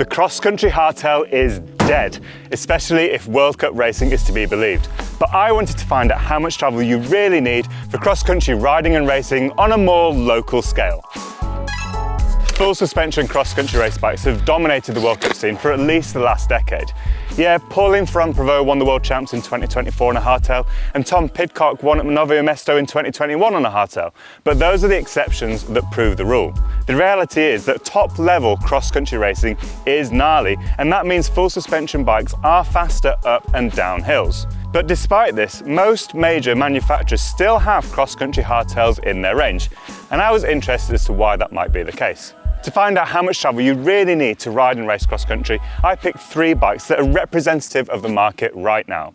The cross-country hardtail is dead, especially if World Cup racing is to be believed. But I wanted to find out how much travel you really need for cross-country riding and racing on a more local scale. Full suspension cross-country race bikes have dominated the World Cup scene for at least the last decade. Yeah, Pauline from Prevost won the World Champs in 2024 on a hardtail, and Tom Pidcock won at Novo Mesto in 2021 on a hardtail. But those are the exceptions that prove the rule. The reality is that top-level cross-country racing is gnarly, and that means full suspension bikes are faster up and down hills. But despite this, most major manufacturers still have cross-country hardtails in their range, and I was interested as to why that might be the case. To find out how much travel you really need to ride and race cross-country, I picked 3 bikes that are representative of the market right now.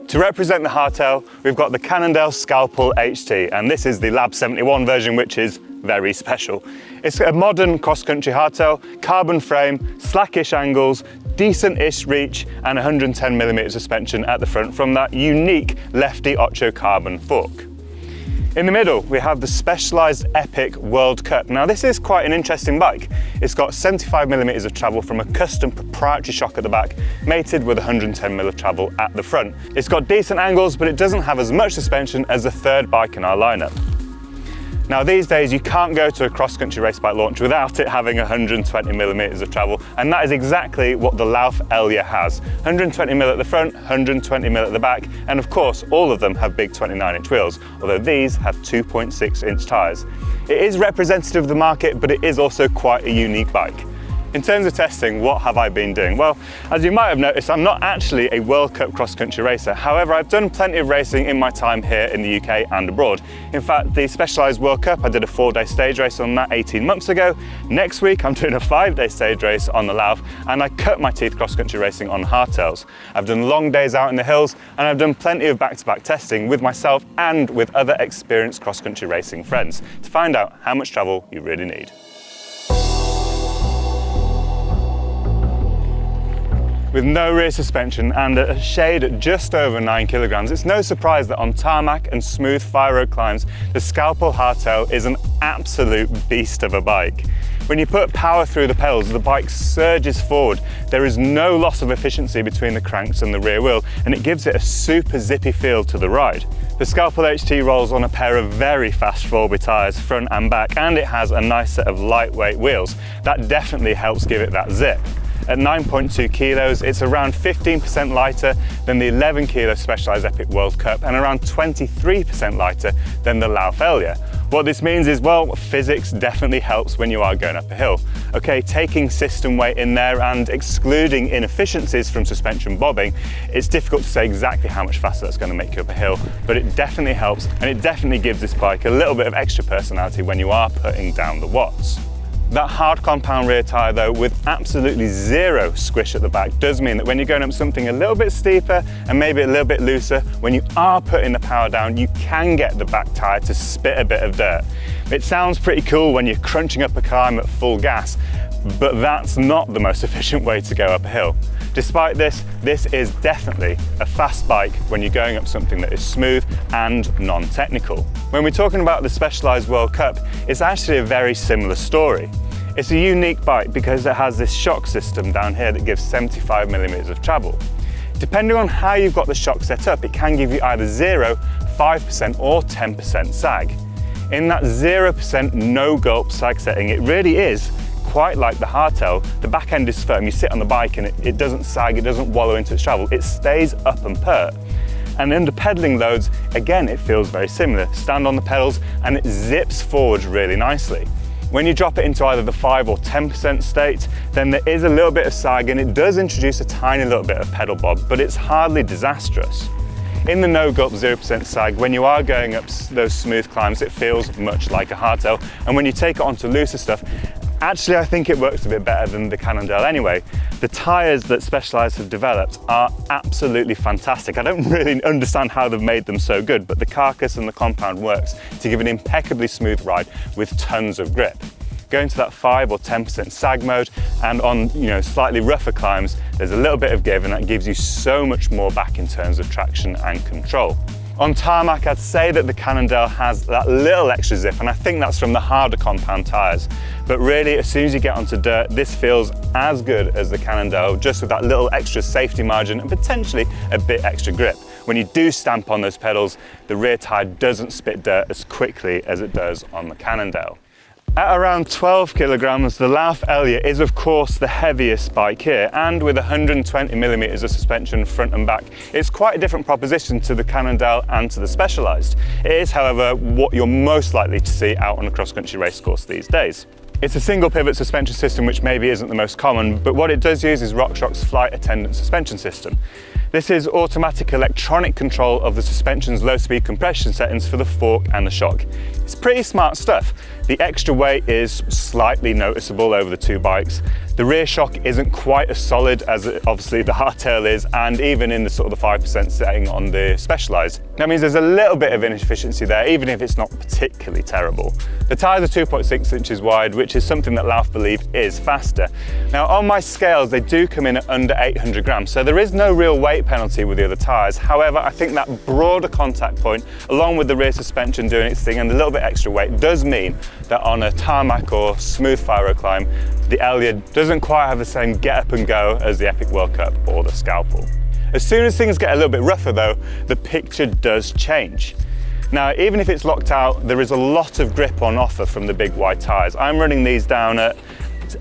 To represent the hardtail, we've got the Cannondale Scalpel HT, and this is the Lab 71 version, which is very special. It's a modern cross-country hardtail, carbon frame, slackish angles, decent-ish reach, and 110mm suspension at the front from that unique Lefty Ocho carbon fork. In the middle, we have the Specialized Epic World Cup. Now this is quite an interesting bike. It's got 75mm of travel from a custom proprietary shock at the back, mated with 110mm of travel at the front. It's got decent angles, but it doesn't have as much suspension as the third bike in our lineup. Now these days you can't go to a cross-country race bike launch without it having 120mm of travel, and that is exactly what the Lauf Elja has. 120mm at the front, 120mm at the back, and of course all of them have big 29-inch wheels, although these have 2.6-inch tyres. It is representative of the market, but it is also quite a unique bike. In terms of testing, what have I been doing? Well, as you might have noticed, I'm not actually a World Cup cross-country racer. However, I've done plenty of racing in my time here in the UK and abroad. In fact, the Specialized World Cup, I did a 4-day stage race on that 18 months ago. Next week, I'm doing a 5-day stage race on the Lauf, and I cut my teeth cross-country racing on hardtails. I've done long days out in the hills, and I've done plenty of back-to-back testing with myself and with other experienced cross-country racing friends to find out how much travel you really need. With no rear suspension and a shade at just over 9 kilograms, it's no surprise that on tarmac and smooth fire road climbs, the Scalpel hardtail is an absolute beast of a bike. When you put power through the pedals, the bike surges forward. There is no loss of efficiency between the cranks and the rear wheel, and it gives it a super zippy feel to the ride. The Scalpel HT rolls on a pair of very fast 4x tyres, front and back, and it has a nice set of lightweight wheels. That definitely helps give it that zip. At 9.2 kilos, it's around 15% lighter than the 11 kilo Specialized Epic World Cup and around 23% lighter than the Lauf Elja. What this means is, well, physics definitely helps when you are going up a hill. Okay, taking system weight in there and excluding inefficiencies from suspension bobbing, it's difficult to say exactly how much faster that's going to make you up a hill, but it definitely helps, and it definitely gives this bike a little bit of extra personality when you are putting down the watts. That hard compound rear tyre though, with absolutely zero squish at the back, does mean that when you're going up something a little bit steeper and maybe a little bit looser, when you are putting the power down, you can get the back tyre to spit a bit of dirt. It sounds pretty cool when you're crunching up a climb at full gas, but that's not the most efficient way to go up a hill. Despite this, this is definitely a fast bike when you're going up something that is smooth and non-technical. When we're talking about the Specialized World Cup, it's actually a very similar story. It's a unique bike because it has this shock system down here that gives 75mm of travel. Depending on how you've got the shock set up, it can give you either 0, 5% or 10% sag. In that 0% no-gulp sag setting, it really is quite like the hardtail. The back end is firm, you sit on the bike and it doesn't sag, it doesn't wallow into its travel, it stays up and pert. And under pedaling loads, again, it feels very similar. Stand on the pedals and it zips forward really nicely. When you drop it into either the 5 or 10% state, then there is a little bit of sag and it does introduce a tiny little bit of pedal bob, but it's hardly disastrous. In the no-gulp 0% sag, when you are going up those smooth climbs, it feels much like a hardtail. And when you take it onto looser stuff, actually I think it works a bit better than the Cannondale anyway. The tyres that Specialized have developed are absolutely fantastic. I don't really understand how they've made them so good, but the carcass and the compound works to give an impeccably smooth ride with tons of grip. Going to that 5 or 10% sag mode and on slightly rougher climbs, there's a little bit of give and that gives you so much more back in terms of traction and control. On tarmac, I'd say that the Cannondale has that little extra zip, and I think that's from the harder compound tyres. But really, as soon as you get onto dirt, this feels as good as the Cannondale, just with that little extra safety margin and potentially a bit extra grip. When you do stamp on those pedals, the rear tyre doesn't spit dirt as quickly as it does on the Cannondale. At around 12 kilograms, the Lauf Elja is of course the heaviest bike here, and with 120 millimeters of suspension front and back, it's quite a different proposition to the Cannondale and to the Specialized. It is, however, what you're most likely to see out on a cross-country race course these days. It's a single pivot suspension system, which maybe isn't the most common, but what it does use is RockShox's flight attendant suspension system. This is automatic electronic control of the suspension's low speed compression settings for the fork and the shock. It's pretty smart stuff. The extra weight is slightly noticeable over the two bikes. The rear shock isn't quite as solid as obviously the hardtail is, and even in the sort of the 5% setting on the Specialized. That means there's a little bit of inefficiency there, even if it's not particularly terrible. The tyres are 2.6 inches wide, which is something that Lauf believe is faster. Now on my scales, they do come in at under 800 grams, so there is no real weight penalty with the other tyres. However, I think that broader contact point, along with the rear suspension doing its thing and a little bit extra weight, does mean that on a tarmac or smooth fire climb, the Elja doesn't quite have the same get up and go as the Epic World Cup or the Scalpel. As soon as things get a little bit rougher though, the picture does change. Now, even if it's locked out, there is a lot of grip on offer from the big wide tyres. I'm running these down at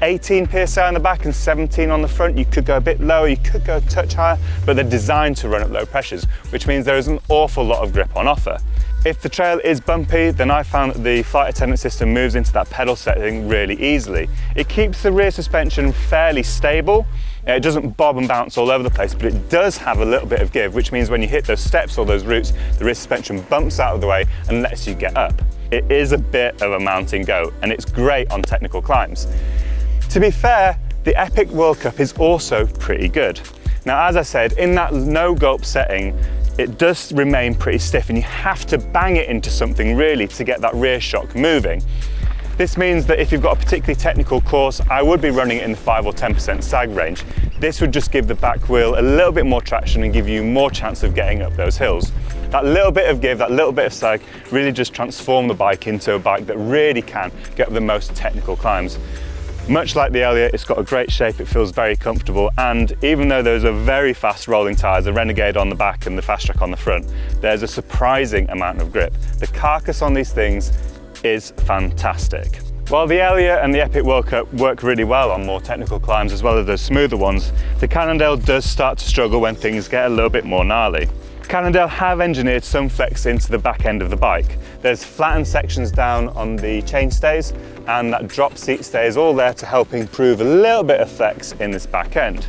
18 PSI on the back and 17 on the front. You could go a bit lower, you could go a touch higher, but they're designed to run at low pressures, which means there is an awful lot of grip on offer. If the trail is bumpy, then I found that the flight attendant system moves into that pedal setting really easily. It keeps the rear suspension fairly stable. It doesn't bob and bounce all over the place, but it does have a little bit of give, which means when you hit those steps or those roots, the rear suspension bumps out of the way and lets you get up. It is a bit of a mountain goat, and it's great on technical climbs. To be fair, the Epic World Cup is also pretty good. Now, as I said, in that no gulp setting, it does remain pretty stiff, and you have to bang it into something really to get that rear shock moving. This means that if you've got a particularly technical course, I would be running it in the 5 or 10% sag range. This would just give the back wheel a little bit more traction and give you more chance of getting up those hills. That little bit of give, that little bit of sag, really just transform the bike into a bike that really can get up the most technical climbs. Much like the Elja, it's got a great shape, it feels very comfortable, and even though those are very fast rolling tyres, the Renegade on the back and the Fast Track on the front, there's a surprising amount of grip. The carcass on these things is fantastic. While the Elja and the Epic World Cup work really well on more technical climbs as well as those smoother ones, the Cannondale does start to struggle when things get a little bit more gnarly. Cannondale have engineered some flex into the back end of the bike. There's flattened sections down on the chainstays, and that drop seat stay is all there to help improve a little bit of flex in this back end.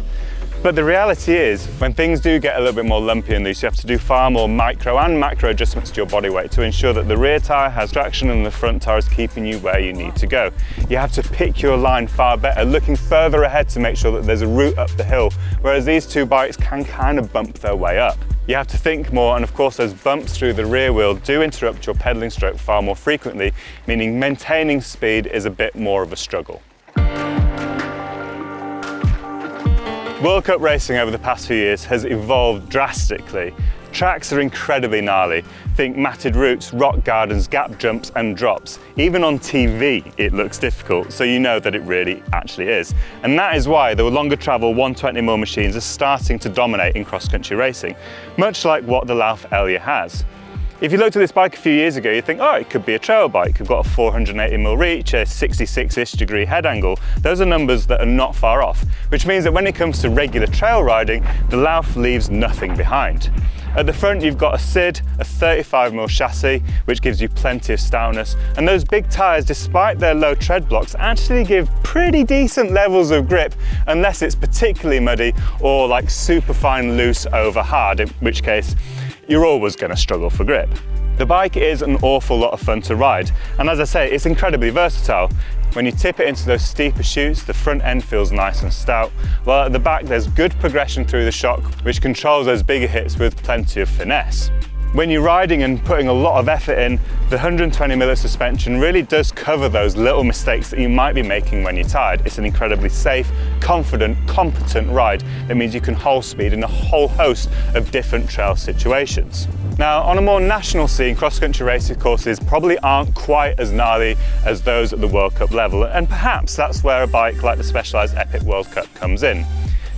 But the reality is, when things do get a little bit more lumpy and loose, you have to do far more micro and macro adjustments to your body weight to ensure that the rear tyre has traction and the front tyre is keeping you where you need to go. You have to pick your line far better, looking further ahead to make sure that there's a route up the hill, whereas these two bikes can kind of bump their way up. You have to think more, and of course those bumps through the rear wheel do interrupt your pedalling stroke far more frequently, meaning maintaining speed is a bit more of a struggle. World Cup racing over the past few years has evolved drastically. Tracks are incredibly gnarly. Think matted routes, rock gardens, gap jumps and drops. Even on TV it looks difficult, so you know that it really actually is. And that is why the longer travel 120mm machines are starting to dominate in cross-country racing, much like what the Lauf Elja has. If you looked at this bike a few years ago, you'd think, oh, it could be a trail bike. We've got a 480mm reach, a 66-ish degree head angle. Those are numbers that are not far off, which means that when it comes to regular trail riding, the Lauf leaves nothing behind. At the front, you've got a SID, a 35mm chassis, which gives you plenty of stoutness. And those big tyres, despite their low tread blocks, actually give pretty decent levels of grip, unless it's particularly muddy or like super fine loose over hard, in which case, you're always going to struggle for grip. The bike is an awful lot of fun to ride, and as I say, it's incredibly versatile. When you tip it into those steeper chutes, the front end feels nice and stout, while at the back there's good progression through the shock, which controls those bigger hits with plenty of finesse. When you're riding and putting a lot of effort in, the 120mm suspension really does cover those little mistakes that you might be making when you're tired. It's an incredibly safe, confident, competent ride that means you can hold speed in a whole host of different trail situations. Now, on a more national scene, cross-country racing courses probably aren't quite as gnarly as those at the World Cup level, and perhaps that's where a bike like the Specialized Epic World Cup comes in.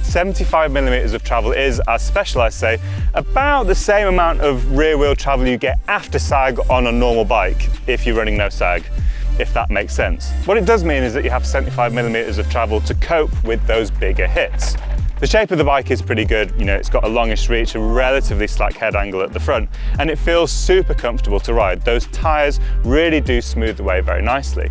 75mm of travel is, as Specialized say, about the same amount of rear wheel travel you get after sag on a normal bike if you're running no sag, if that makes sense. What it does mean is that you have 75mm of travel to cope with those bigger hits. The shape of the bike is pretty good, you know, it's got a longish reach, a relatively slack head angle at the front, and it feels super comfortable to ride. Those tyres really do smooth the way very nicely.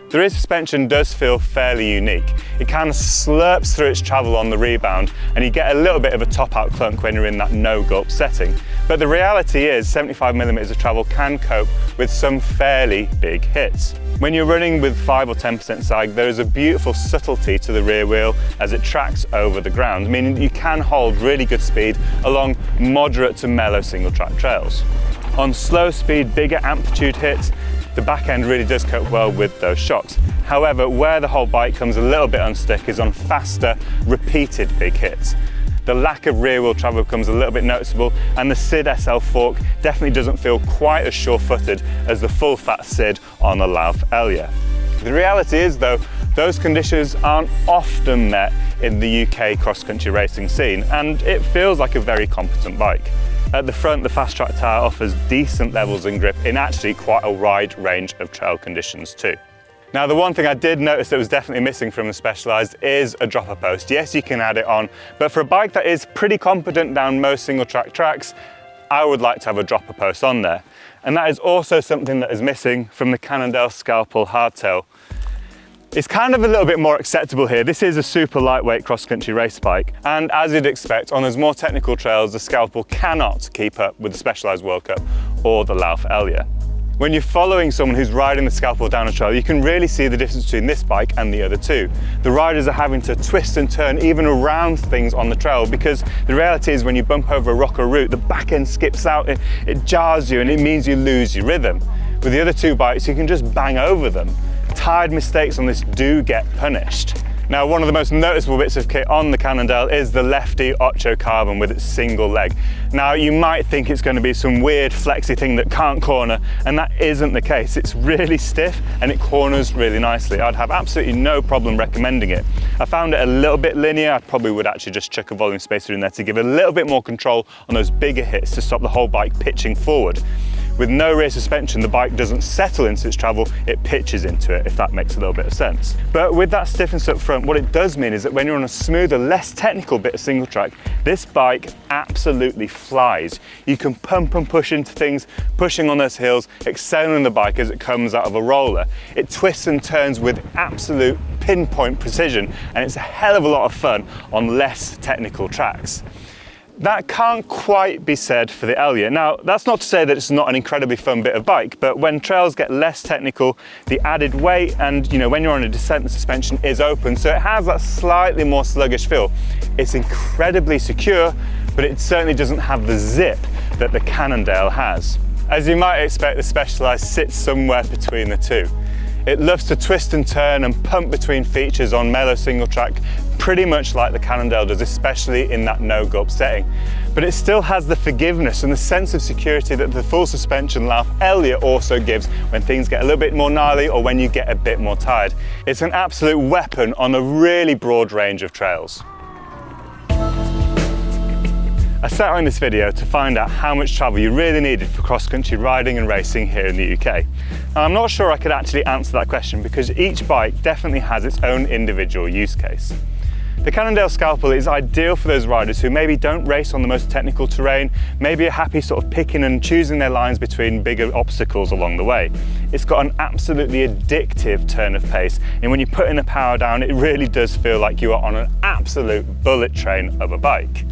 The rear suspension does feel fairly unique. It kind of slurps through its travel on the rebound, and you get a little bit of a top-out clunk when you're in that no-gulp setting. But the reality is 75mm of travel can cope with some fairly big hits. When you're running with 5 or 10% sag, there is a beautiful subtlety to the rear wheel as it tracks over the ground, meaning you can hold really good speed along moderate to mellow single-track trails. On slow speed, bigger amplitude hits, the back end really does cope well with those shocks. However, where the whole bike comes a little bit unstuck is on faster, repeated big hits. The lack of rear wheel travel becomes a little bit noticeable, and the SID SL fork definitely doesn't feel quite as sure-footed as the full fat SID on the Lauf Elja. The reality is though, those conditions aren't often met in the UK cross-country racing scene, and it feels like a very competent bike. At the front, the Fast Track tyre offers decent levels and grip in actually quite a wide range of trail conditions too. Now, the one thing I did notice that was definitely missing from the Specialized is a dropper post. Yes, you can add it on, but for a bike that is pretty competent down most single track tracks, I would like to have a dropper post on there. And that is also something that is missing from the Cannondale Scalpel hardtail. It's kind of a little bit more acceptable here. This is a super lightweight cross-country race bike, and as you'd expect, on those more technical trails, the Scalpel cannot keep up with the Specialized World Cup or the Lauf Elja. When you're following someone who's riding the Scalpel down a trail, you can really see the difference between this bike and the other two. The riders are having to twist and turn even around things on the trail, because the reality is when you bump over a rock or root, the back end skips out, it jars you, and it means you lose your rhythm. With the other two bikes, you can just bang over them. Tired mistakes on this do get punished. Now, one of the most noticeable bits of kit on the Cannondale is the lefty Ocho carbon with its single leg. Now, you might think it's going to be some weird flexy thing that can't corner, and that isn't the case. It's really stiff and it corners really nicely. I'd have absolutely no problem recommending it. I found it a little bit linear. I probably would actually just chuck a volume spacer in there to give it a little bit more control on those bigger hits to stop the whole bike pitching forward. With no rear suspension, the bike doesn't settle into its travel, it pitches into it, if that makes a little bit of sense. But with that stiffness up front, what it does mean is that when you're on a smoother, less technical bit of single track, this bike absolutely flies. You can pump and push into things, pushing on those hills, excelling the bike as it comes out of a roller. It twists and turns with absolute pinpoint precision, and it's a hell of a lot of fun on less technical tracks. That can't quite be said for the Elja. Now, that's not to say that it's not an incredibly fun bit of bike, but when trails get less technical, the added weight and, you know, when you're on a descent, the suspension is open, so it has that slightly more sluggish feel. It's incredibly secure, but it certainly doesn't have the zip that the Cannondale has. As you might expect, the Specialized sits somewhere between the two. It loves to twist and turn and pump between features on mellow single track, pretty much like the Cannondale does, especially in that no-gulp setting. But it still has the forgiveness and the sense of security that the full suspension Lauf Elja also gives when things get a little bit more gnarly or when you get a bit more tired. It's an absolute weapon on a really broad range of trails. I set out in this video to find out how much travel you really needed for cross-country riding and racing here in the UK. Now, I'm not sure I could actually answer that question because each bike definitely has its own individual use case. The Cannondale Scalpel is ideal for those riders who maybe don't race on the most technical terrain, maybe are happy sort of picking and choosing their lines between bigger obstacles along the way. It's got an absolutely addictive turn of pace, and when you put in the power down, it really does feel like you are on an absolute bullet train of a bike.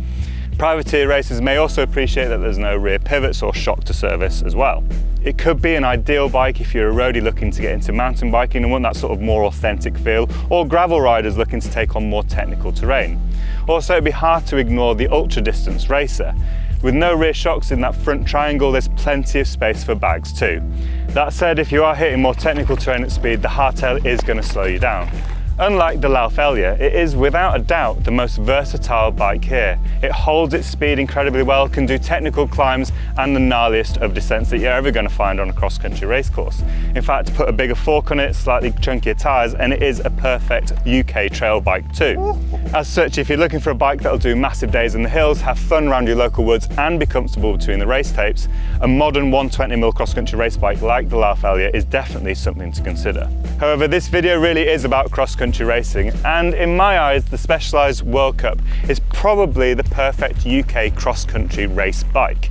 Privateer racers may also appreciate that there's no rear pivots or shock to service as well. It could be an ideal bike if you're a roadie looking to get into mountain biking and want that sort of more authentic feel, or gravel riders looking to take on more technical terrain. Also, it'd be hard to ignore the ultra distance racer. With no rear shocks in that front triangle, there's plenty of space for bags too. That said, if you are hitting more technical terrain at speed, the hardtail is going to slow you down. Unlike the Lauf Elja, it is without a doubt the most versatile bike here. It holds its speed incredibly well, can do technical climbs and the gnarliest of descents that you're ever going to find on a cross-country race course. In fact, put a bigger fork on it, slightly chunkier tyres, and it is a perfect UK trail bike too. As such, if you're looking for a bike that'll do massive days in the hills, have fun around your local woods and be comfortable between the race tapes, a modern 120mm cross-country race bike like the Lauf Elja is definitely something to consider. However, this video really is about cross-country racing, and in my eyes the Specialized World Cup is probably the perfect UK cross-country race bike.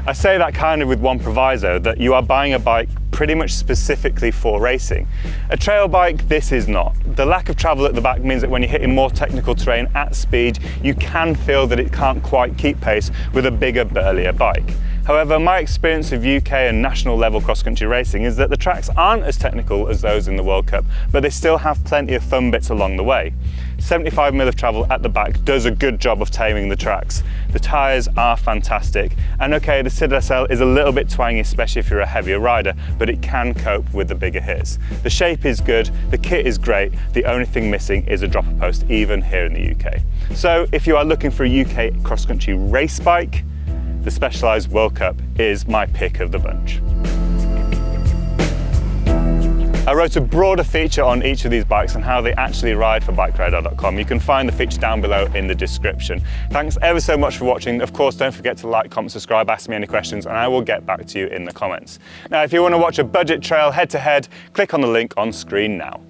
I say that kind of with one proviso, that you are buying a bike pretty much specifically for racing. A trail bike, this is not. The lack of travel at the back means that when you're hitting more technical terrain at speed, you can feel that it can't quite keep pace with a bigger, burlier bike. However, my experience of UK and national level cross-country racing is that the tracks aren't as technical as those in the World Cup, but they still have plenty of fun bits along the way. 75mm of travel at the back does a good job of taming the tracks. The tyres are fantastic, and okay, the Citadel SL is a little bit twangy, especially if you're a heavier rider, but it can cope with the bigger hits. The shape is good, the kit is great, the only thing missing is a dropper post, even here in the UK. So if you are looking for a UK cross-country race bike, the Specialized World Cup is my pick of the bunch. I wrote a broader feature on each of these bikes and how they actually ride for bikeradar.com. You can find the feature down below in the description. Thanks ever so much for watching. Of course, don't forget to like, comment, subscribe, ask me any questions, and I will get back to you in the comments. Now, if you want to watch a budget trail head-to-head, click on the link on screen now.